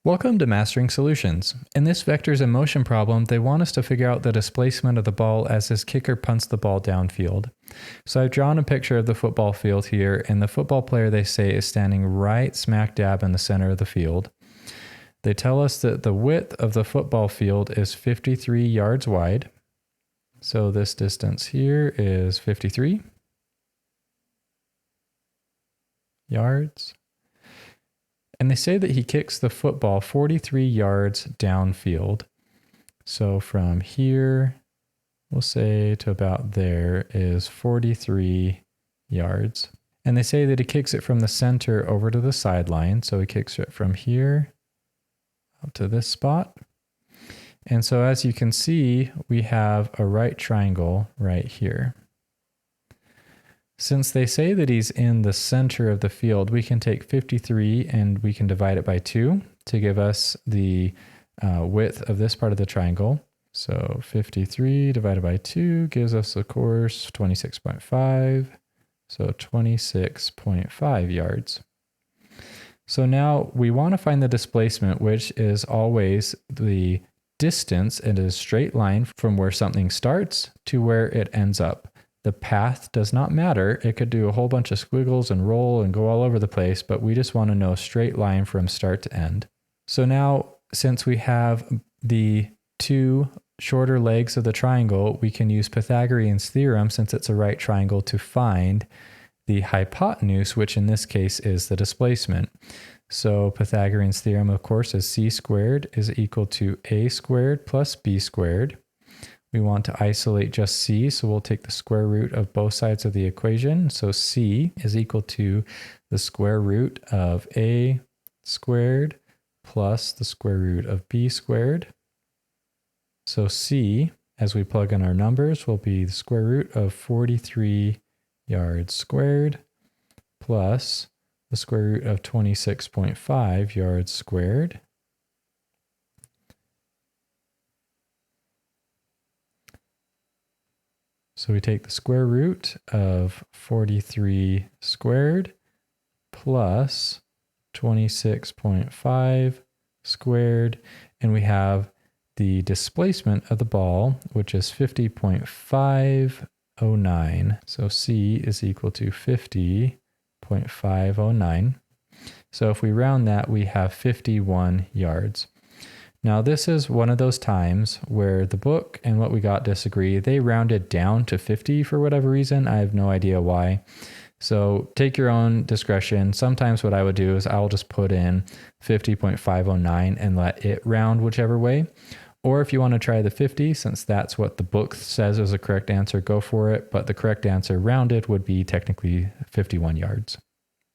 Welcome to Mastering Solutions. In this vectors in motion problem, they want us to figure out the displacement of the ball as this kicker punts the ball downfield. So I've drawn a picture of the football field here, and the football player, they say, is standing right smack dab in the center of the field. They tell us that the width of the football field is 53 yards wide. So this distance here is 53 yards. And they say that he kicks the football 43 yards downfield. So from here, we'll say to about there is 43 yards. And they say that he kicks it from the center over to the sideline. So he kicks it from here up to this spot. And so as you can see, we have a right triangle right here. Since they say that he's in the center of the field, we can take 53 and we can divide it by 2 to give us the width of this part of the triangle. So 53 divided by 2 gives us, of course, 26.5. So 26.5 yards. So now we want to find the displacement, which is always the distance in a straight line from where something starts to where it ends up. The path does not matter. It could do a whole bunch of squiggles and roll and go all over the place, but we just want to know a straight line from start to end. So now, since we have the two shorter legs of the triangle, we can use Pythagorean's theorem, since it's a right triangle, to find the hypotenuse, which in this case is the displacement. So Pythagorean's theorem, of course, is c squared is equal to a squared plus b squared. We want to isolate just c, so we'll take the square root of both sides of the equation. So c is equal to the square root of a squared plus the square root of b squared. So c, as we plug in our numbers, will be the square root of 43 yards squared plus the square root of 26.5 yards squared. So we take the square root of 43 squared plus 26.5 squared, and we have the displacement of the ball, which is 50.509. So c is equal to 50.509. So if we round that, we have 51 yards. Now this is one of those times where the book and what we got disagree. They rounded down to 50 for whatever reason. I have no idea why. So take your own discretion. Sometimes what I would do is I'll just put in 50.509 and let it round whichever way. Or if you want to try the 50, since that's what the book says is a correct answer, go for it. But the correct answer rounded would be technically 51 yards.